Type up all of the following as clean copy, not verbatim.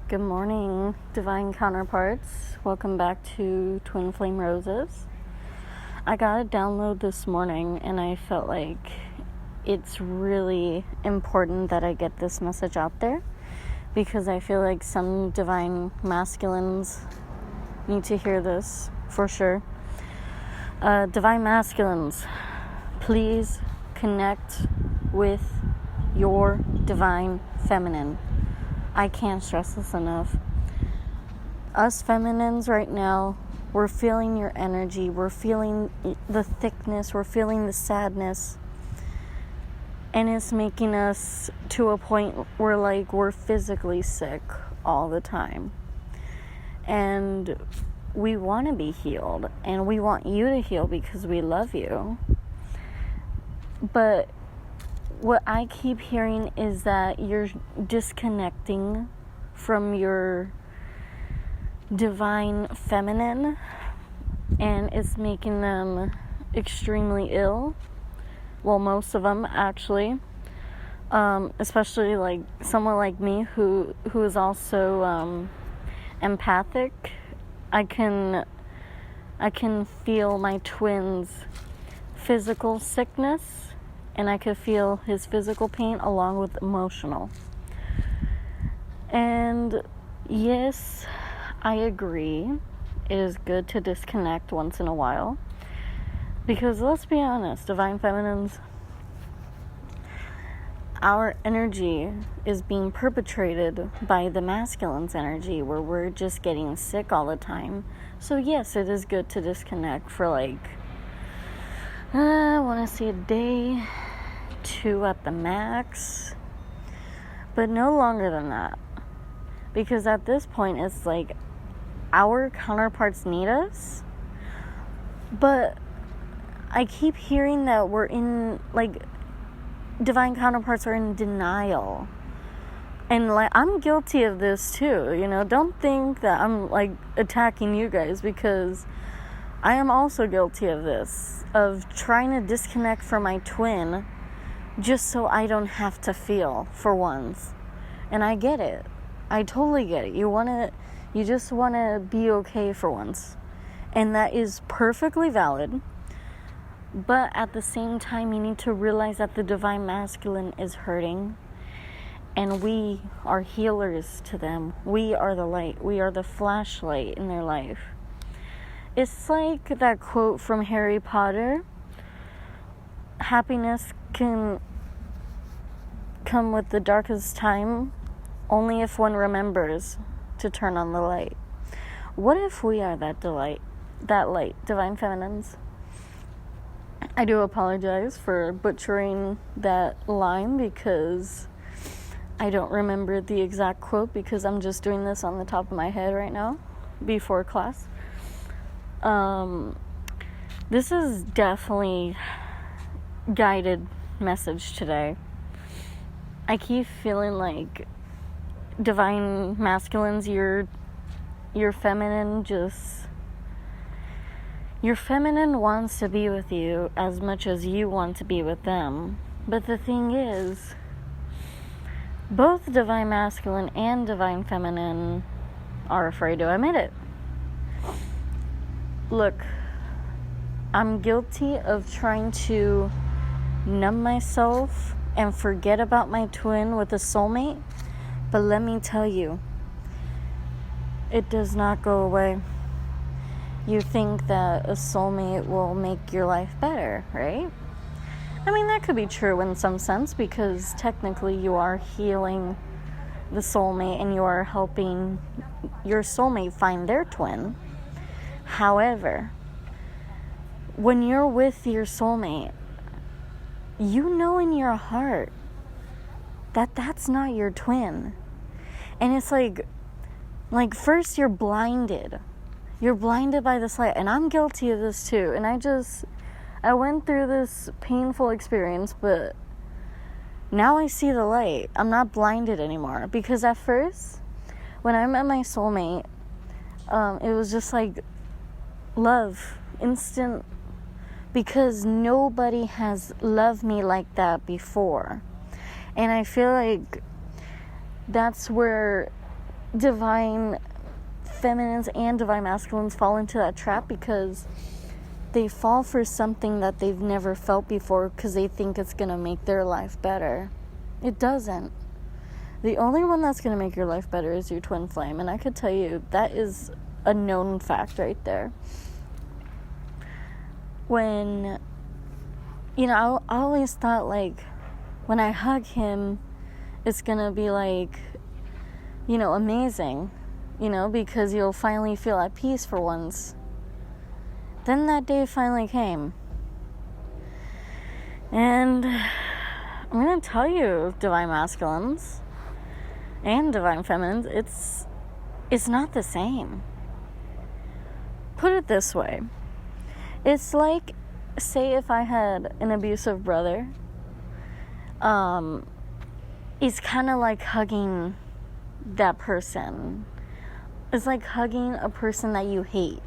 Good morning, divine counterparts. Welcome back to Twin Flame Roses. I got a download this morning and I felt like it's really important that I get this message out there because I feel like some divine masculines need to hear this for sure. Divine masculines, please connect with your divine feminine. I can't stress this enough. Us feminines right now, we're feeling your energy. We're feeling the thickness. We're feeling the sadness. And it's making us to a point where we're physically sick all the time. And we want to be healed. And we want you to heal because we love you. But what I keep hearing is that you're disconnecting from your divine feminine, and it's making them extremely ill. Well, most of them actually, especially like someone like me who is also empathic. I can feel my twin's physical sickness. And I could feel his physical pain along with emotional. And yes, I agree. It is good to disconnect once in a while. Because let's be honest, divine feminines, our energy is being perpetrated by the masculine's energy where we're just getting sick all the time. So yes, it is good to disconnect for I want to say a day, 2 at the max, but no longer than that, because at this point it's like our counterparts need us, but I keep hearing that we're in divine counterparts are in denial, and I'm guilty of this too. Don't think that I'm attacking you guys, because I am also guilty of this, of trying to disconnect from my twin just so I don't have to feel for once. And I get it. I totally get it. You just want to be okay for once. And that is perfectly valid. But at the same time, you need to realize that the divine masculine is hurting. And we are healers to them. We are the light. We are the flashlight in their life. It's like that quote from Harry Potter. Happiness can come with the darkest time only if one remembers to turn on the light. What if we are that light, divine feminines? I do apologize for butchering that line because I don't remember the exact quote, because I'm just doing this on the top of my head right now before class. This is definitely guided message today. I keep feeling like divine masculines, your feminine your feminine wants to be with you as much as you want to be with them. But the thing is, both divine masculine and divine feminine are afraid to admit it. Look, I'm guilty of trying to numb myself and forget about my twin with a soulmate, but let me tell you, it does not go away. You think that a soulmate will make your life better, right? I mean, that could be true in some sense, because technically you are healing the soulmate and you are helping your soulmate find their twin. However, when you're with your soulmate, you know in your heart that that's not your twin. And it's like first you're blinded. You're blinded by this light. And I'm guilty of this too. And I went through this painful experience, but now I see the light. I'm not blinded anymore. Because at first, when I met my soulmate, it was just love, instant, because nobody has loved me like that before. And I feel like that's where divine feminines and divine masculines fall into that trap because they fall for something that they've never felt before because they think it's going to make their life better. It doesn't. The only one that's going to make your life better is your twin flame. And I could tell you that is a known fact right there. When, you know, I always thought, like, when I hug him, it's going to be, like, you know, amazing, you know, because you'll finally feel at peace for once. Then that day finally came. And I'm going to tell you, divine masculines and divine feminines, it's not the same. Put it this way. It's like, say if I had an abusive brother, it's kind of like hugging that person. It's like hugging a person that you hate.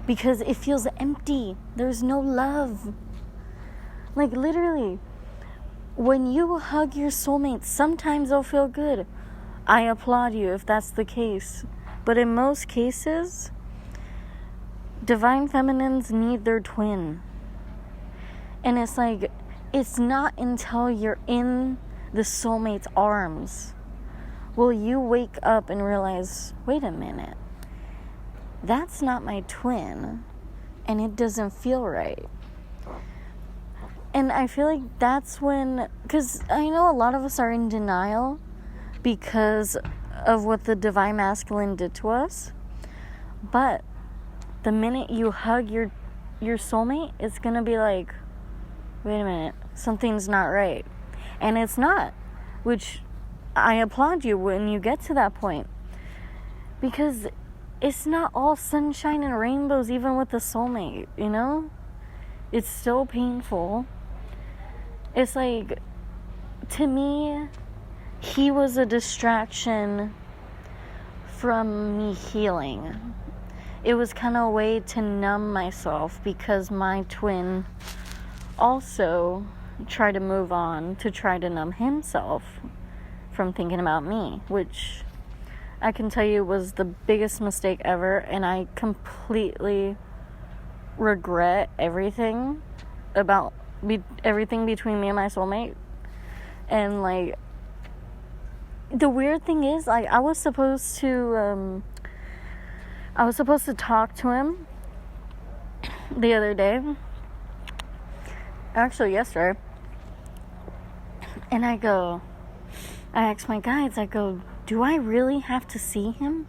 Because it feels empty. There's no love. Like, literally, when you hug your soulmate, sometimes they'll feel good. I applaud you if that's the case. But in most cases, divine feminines need their twin. And it's like, it's not until you're in the soulmate's arms will you wake up and realize, wait a minute, that's not my twin, and it doesn't feel right. And I feel like that's when, because I know a lot of us are in denial because of what the divine masculine did to us, but the minute you hug your soulmate, it's going to be like, wait a minute, something's not right. And it's not, which I applaud you when you get to that point. Because it's not all sunshine and rainbows, even with the soulmate, you know? It's still painful. It's like, to me, he was a distraction from me healing. It was kind of a way to numb myself because my twin also tried to move on to try to numb himself from thinking about me, which I can tell you was the biggest mistake ever, and I completely regret everything about everything between me and my soulmate. And like, the weird thing is, like, I was supposed to talk to him the other day, actually yesterday, and I asked my guides, I go, do I really have to see him?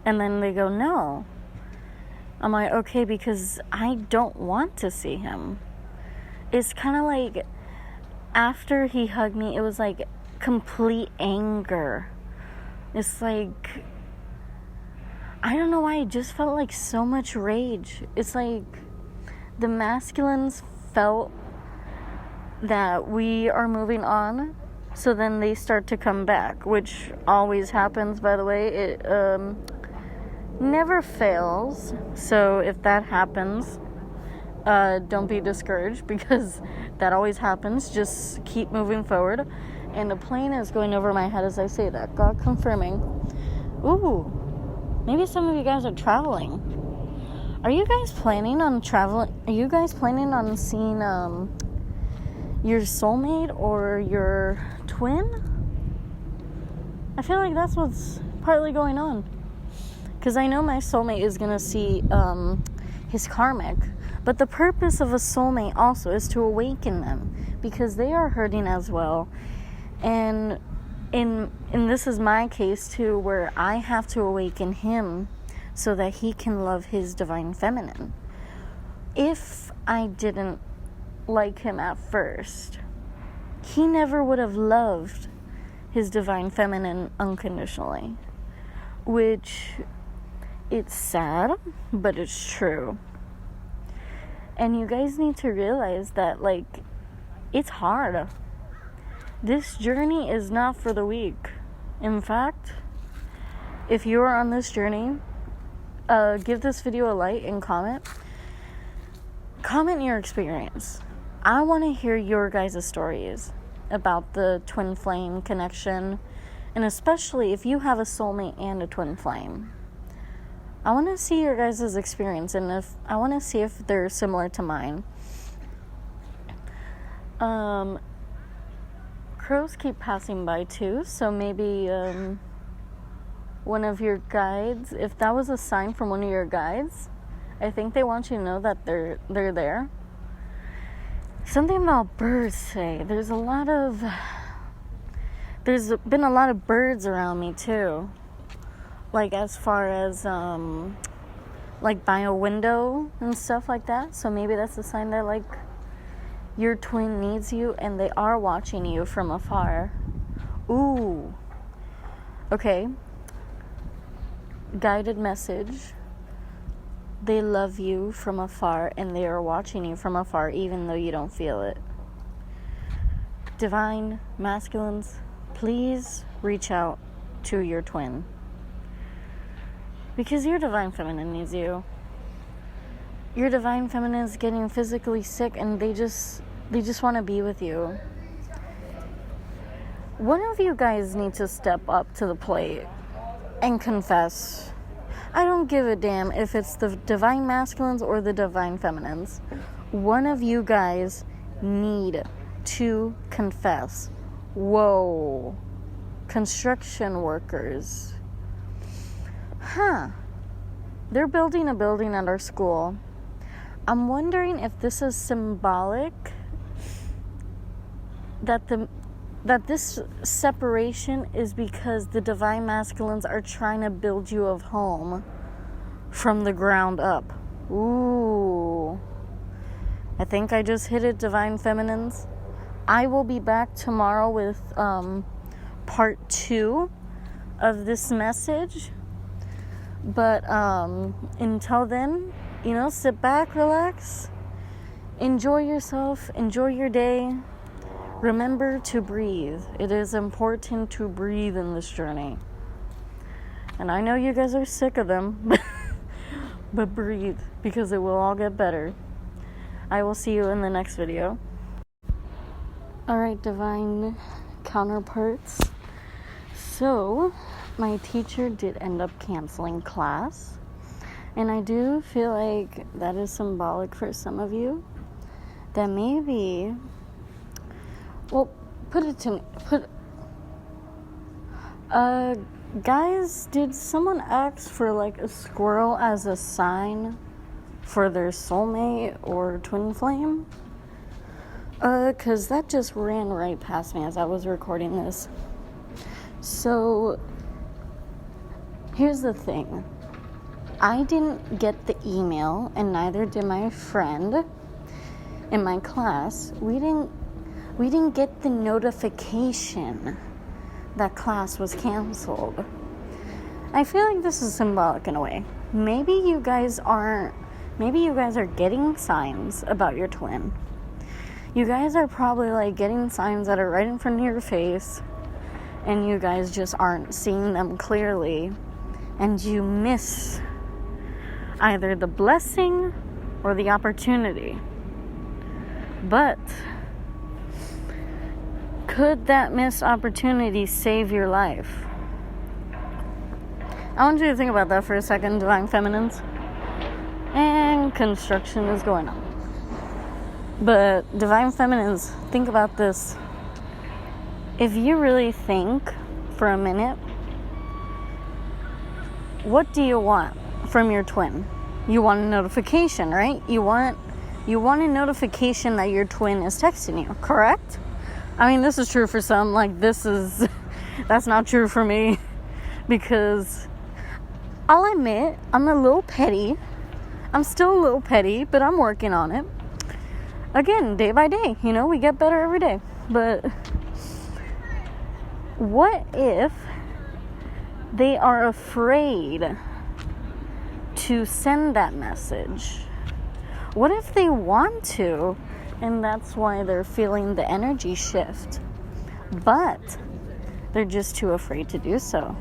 And then they go, no. I'm like, okay, because I don't want to see him. It's kind of like, after he hugged me, it was like complete anger. It's like, I don't know why, it just felt like so much rage. It's like the masculines felt that we are moving on, so then they start to come back, which always happens, by the way. It never fails. So if that happens, don't be discouraged, because that always happens. Just keep moving forward. And the plane is going over my head as I say that. God confirming. Ooh, maybe some of you guys are traveling. Are you guys planning on traveling? Are you guys planning on seeing your soulmate or your twin? I feel like that's what's partly going on. Because I know my soulmate is going to see his karmic. But the purpose of a soulmate also is to awaken them, because they are hurting as well. And this is my case too, where I have to awaken him so that he can love his divine feminine. If I didn't like him at first, he never would have loved his divine feminine unconditionally, which, it's sad, but it's true. And you guys need to realize that, like, it's hard. This journey is not for the weak. In fact, if you are on this journey, give this video a like and comment your experience. I want to hear your guys' stories about the twin flame connection And especially if you have a soulmate and a twin flame. I want to see your guys' experience, and I want to see if they're similar to mine. Crows keep passing by too, so maybe one of your guides, if that was a sign from one of your guides, I think they want you to know that they're there. Something about birds today. There's been a lot of birds around me too. Like as far as like by a window and stuff like that. So maybe that's a sign that like your twin needs you and they are watching you from afar. Ooh. Okay. Guided message. They love you from afar and they are watching you from afar even though you don't feel it. Divine masculines, please reach out to your twin. Because your divine feminine needs you. Your divine feminine is getting physically sick and they just want to be with you. One of you guys need to step up to the plate and confess. I don't give a damn if it's the divine masculines or the divine feminines. One of you guys need to confess. Whoa. Construction workers. They're building a building at our school. I'm wondering if this is symbolic that this separation is because the divine masculines are trying to build you a home from the ground up. Ooh. I think I just hit it, divine feminines. I will be back tomorrow with part 2 of this message. But until then, sit back, relax, enjoy yourself, enjoy your day. Remember to breathe. It is important to breathe in this journey. And I know you guys are sick of them, but breathe, because it will all get better. I will see you in the next video. Alright, divine counterparts. So, my teacher did end up canceling class. And I do feel like that is symbolic for some of you. That maybe... Well, put it to me. Guys, did someone ask for like a squirrel as a sign for their soulmate or twin flame? 'Cause that just ran right past me as I was recording this. So, here's the thing. I didn't get the email, and neither did my friend in my class. We didn't get the notification that class was canceled. I feel like this is symbolic in a way. Maybe you guys are getting signs about your twin. You guys are probably like getting signs that are right in front of your face, and you guys just aren't seeing them clearly, and you miss either the blessing or the opportunity. But could that missed opportunity save your life? I want you to think about that for a second, divine feminines. And construction is going on. But divine feminines, think about this. If you really think for a minute, what do you want from your twin? You want a notification, right? You want a notification that your twin is texting you, correct? I mean, this is true for some. Like, that's not true for me. Because I'll admit, I'm a little petty. I'm still a little petty, but I'm working on it. Again, day by day, we get better every day. But what if they are afraid to send that message? What if they want to, and that's why they're feeling the energy shift, but they're just too afraid to do so?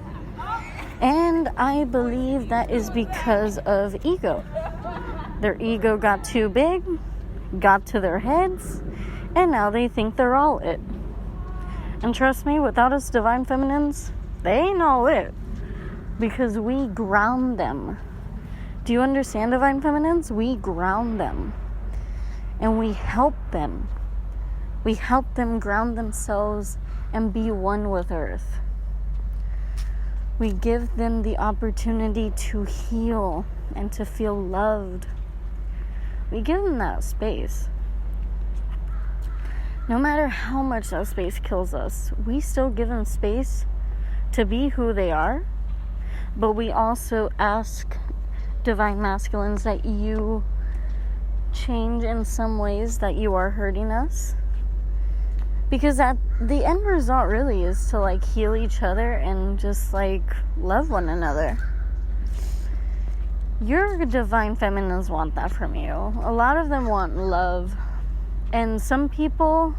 And I believe that is because of ego. Their ego got too big, got to their heads, and now they think they're all it. And trust me, without us divine feminines, They ain't all it. Because we ground them. Do you understand, divine feminines? We ground them. And we help them. We help them ground themselves and be one with Earth. We give them the opportunity to heal and to feel loved. We give them that space. No matter how much that space kills us, we still give them space to be who they are. But we also ask divine masculines that you change in some ways that you are hurting us. Because at the end result really is to like heal each other and just like love one another. Your divine feminines want that from you. A lot of them want love. And some people,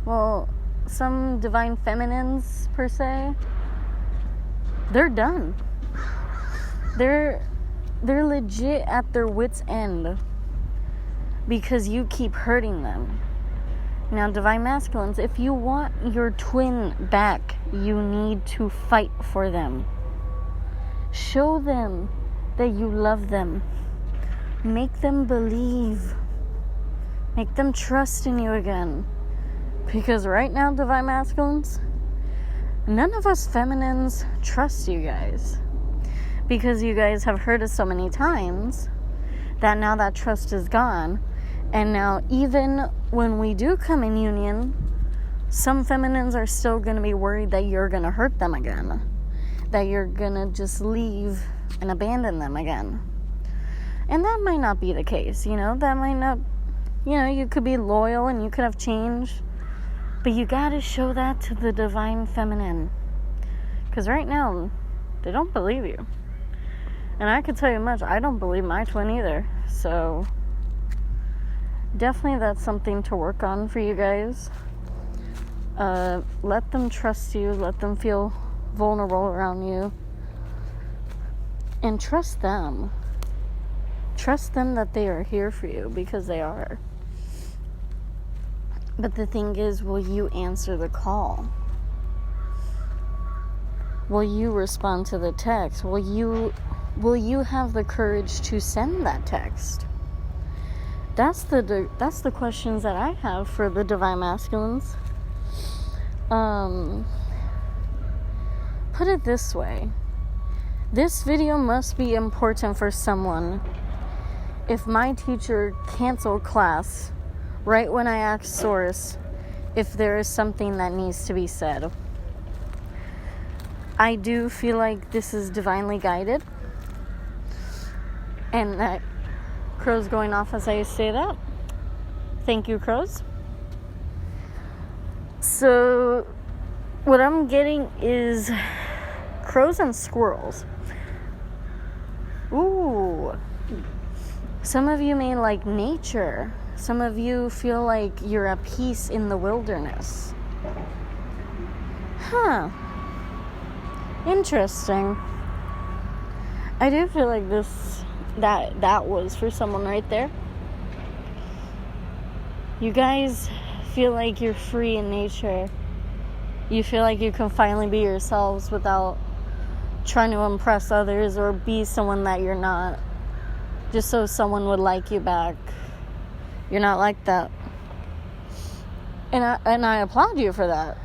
well, some divine feminines per se, they're done. They're legit at their wits' end because you keep hurting them. Now, divine masculines, if you want your twin back, you need to fight for them. Show them that you love them. Make them believe. Make them trust in you again. Because right now, divine masculines, none of us feminines trust you guys. Because you guys have hurt us so many times that now that trust is gone. And now even when we do come in union, some feminines are still going to be worried that you're going to hurt them again. That you're going to just leave and abandon them again. And that might not be the case, That might not, you could be loyal and you could have changed. But you got to show that to the divine feminine. Because right now, they don't believe you. And I can tell you much, I don't believe my twin either. So definitely that's something to work on for you guys. Let them trust you. Let them feel vulnerable around you. And trust them. Trust them that they are here for you, because they are. But the thing is, will you answer the call? Will you respond to the text? Will you have the courage to send that text? That's the questions that I have for the divine masculines. Put it this way. This video must be important for someone. If my teacher canceled class right when I asked Source if there is something that needs to be said. I do feel like this is divinely guided. And that crow's going off as I say that. Thank you, crows. So what I'm getting is crows and squirrels. Ooh. Some of you may like nature. Some of you feel like you're at peace in the wilderness. Huh. Interesting. I do feel like that was for someone right there. You guys feel like you're free in nature. You feel like you can finally be yourselves without trying to impress others or be someone that you're not, just so someone would like you back. You're not like that. And I applaud you for that.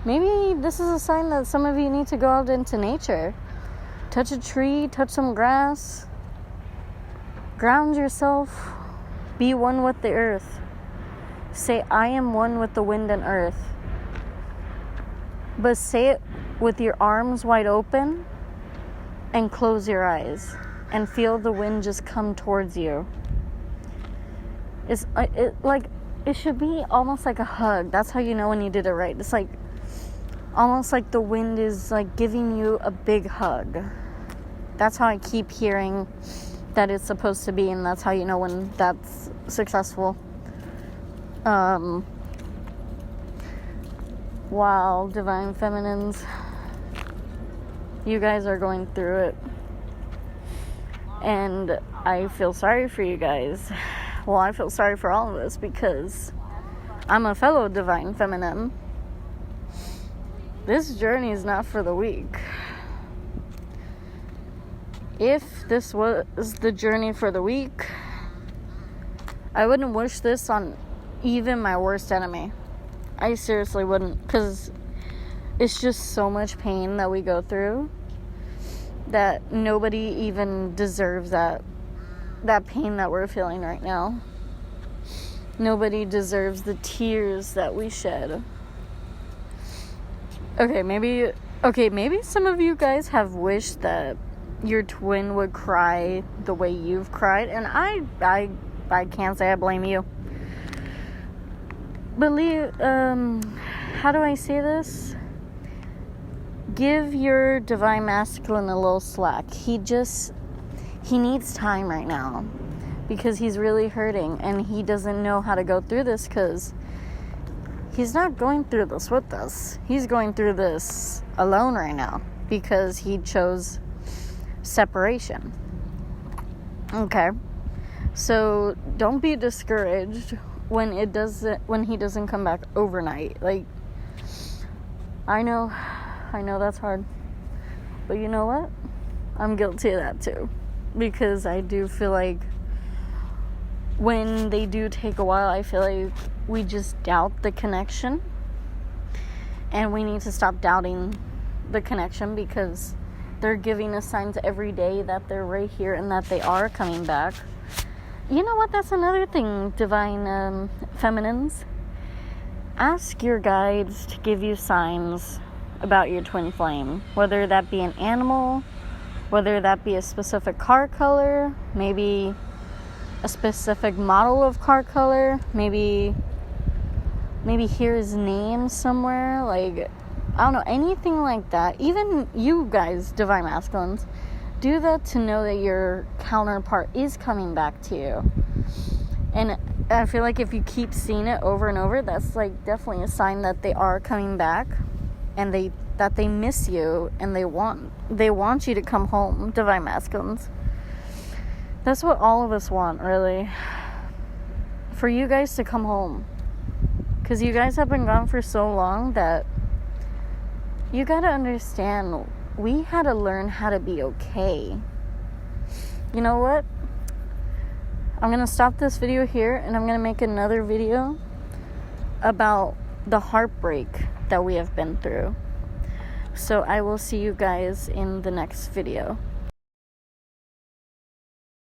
Maybe this is a sign that some of you need to go out into nature. Touch a tree, touch some grass. Ground yourself. Be one with the earth. Say, I am one with the wind and earth. But say it with your arms wide open and close your eyes and feel the wind just come towards you. It should be almost like a hug. That's how you know when you did it right. It's like almost like the wind is like giving you a big hug. That's how I keep hearing that it's supposed to be, and that's how you know when that's successful. Wow, divine feminines, you guys are going through it, and I feel sorry for you guys. Well, I feel sorry for all of us because I'm a fellow divine feminine. this journey is not for the weak. If this was the journey for the weak, I wouldn't wish this on even my worst enemy. I seriously wouldn't, because it's just so much pain that we go through that nobody even deserves that pain that we're feeling right now. Nobody deserves the tears that we shed. Okay, maybe some of you guys have wished that your twin would cry the way you've cried, and I can't say I blame you. Believe, how do I say this? Give your divine masculine a little slack. He needs time right now because he's really hurting and he doesn't know how to go through this because he's not going through this with us. He's going through this alone right now because he chose separation. Okay? So don't be discouraged when he doesn't come back overnight. Like, I know that's hard. But you know what? I'm guilty of that too. Because I do feel like when they do take a while, I feel like we just doubt the connection. And we need to stop doubting the connection because they're giving us signs every day that they're right here and that they are coming back. You know what? That's another thing, divine feminines. Ask your guides to give you signs about your twin flame. Whether that be an animal, whether that be a specific car color, maybe a specific model of car color, maybe hear his name somewhere, like, I don't know, anything like that. Even you guys, divine masculines, do that to know that your counterpart is coming back to you. And I feel like if you keep seeing it over and over, that's like definitely a sign that they are coming back and that they miss you and they want you to come home, divine masculines. That's what all of us want, really. For you guys to come home. Because you guys have been gone for so long that you gotta understand, we had to learn how to be okay. You know what? I'm gonna stop this video here and I'm gonna make another video about the heartbreak that we have been through. So I will see you guys in the next video.